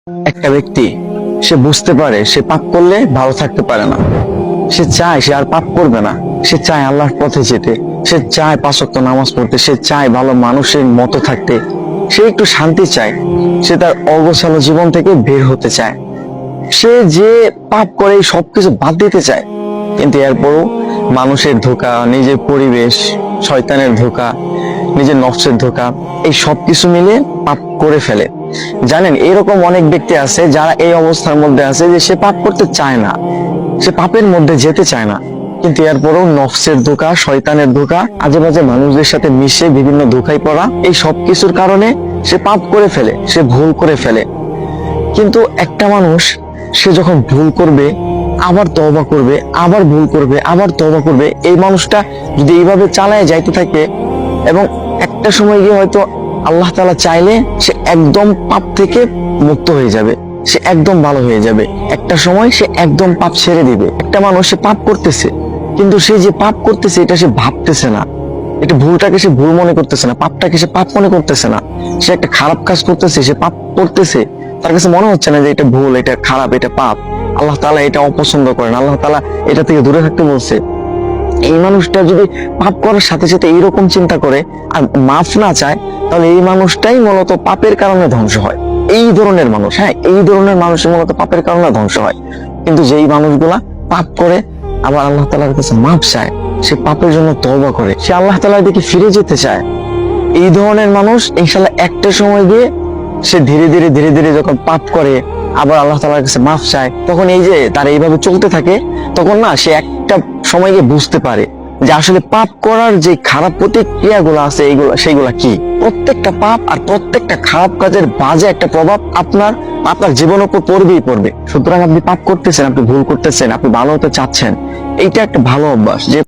একটা ব্যক্তি সে বুঝতে পারে সে পাপ করলে ভালো থাকতে পারে না, সে চায় সে আর পাপ করবে না, সে চায় আল্লাহর পথে যেতে, সে চায় 5 ওয়াক্ত নামাজ পড়তে, সে চায় ভালো মানুষের মতো থাকতে, সে একটু শান্তি চায়, সে তার অগোছালো জীবন থেকে বের হতে চায়, সে যে পাপ করে এই সবকিছু বাদ দিতে চায়। কিন্তু এরপরও মানুষের ধোঁকা, নিজের পরিবেশ, শয়তানের ধোঁকা, নিজের নফসের ধোঁকা, এই সবকিছু মিলে পাপ করে ফেলে। জানেন, এরকম অনেক ব্যক্তি আছে যারা এই অবস্থার মধ্যে আছে যে সে পাপ করতে চায় না, সে পাপের মধ্যে যেতে চায় না, কিন্তু এরপরও নফসের ধোঁকা, শয়তানের ধোঁকা, আজে বাজে মানুষদের সাথে মিশে বিভিন্ন ধোঁকায় পড়া, এই সবকিছুর কারণে সে পাপ করে ফেলে, সে ভুল করে ফেলে। কিন্তু একটা মানুষ সে যখন ভুল করবে, আবার তওবা করবে, আবার ভুল করবে, আবার তওবা করবে, এই মানুষটা যদি এইভাবে চালায় যাইতে থাকে এবং একটা সময় গিয়ে হয়তো আল্লাহ তাআলা চাইলে সে একদম পাপ থেকে মুক্ত হয়ে যাবে, সে একদম ভালো হয়ে যাবে। একটা সময় সে একদম পাপ ছেড়ে দিবে। একটা মানুষ সে পাপ করতেছে, কিন্তু সে যে পাপ করতেছে এটা সে ভাবতেছে না, এটা ভুলটাকে সে ভুল মনে করতেছে না, পাপটাকে সে পাপ মনে করতেছে না। সে একটা খারাপ কাজ করতেছে, সে পাপ করতেছে, তার কাছে মনে হচ্ছে না যে এটা ভুল, এটা খারাপ, এটা পাপ, আল্লাহ তাআলা এটা অপছন্দ করেন, আল্লাহ তাআলা এটা থেকে দূরে থাকতে বলছে। এই মানুষটা যদি পাপ করার সাথে সাথে এইরকম চিন্তা করে আর মাফ না চায়, তাহলে এই মানুষটাই মূলত পাপের কারণে ধ্বংস হয়। এই ধরনের মানুষ, হ্যাঁ, এই ধরনের মানুষ মূলত পাপের কারণে ধ্বংস হয়। কিন্তু যেই মানুষগুলা পাপ করে আবার আল্লাহ তাআলার কাছে মাফ চায়, সে পাপের জন্য তওবা করে, সে আল্লাহ তাআলার দিকে ফিরে যেতে চায়, এই ধরনের মানুষ ইনশাআল্লাহ একটা সময় গিয়ে সে ধীরে ধীরে ধীরে ধীরে যখন পাপ করে আবার আল্লাহ তাআলার কাছে মাফ চায়, তখন এই যে তার এইভাবে চলতে থাকে, তখন না সে একটা সময় গিয়ে বুঝতে পারে যে আসলে পাপ করার যে খারাপ প্রতিক্রিয়াগুলো আছে সেইগুলা কি। প্রত্যেকটা পাপ আর প্রত্যেকটা খারাপ কাজের বাজে একটা প্রভাব আপনার জীবনের উপর পড়বেই পড়বে। সুতরাং আপনি পাপ করতেছেন, আপনি ভুল করতেছেন, আপনি ভালো হতে চাচ্ছেন, এইটা একটা ভালো অভ্যাস যে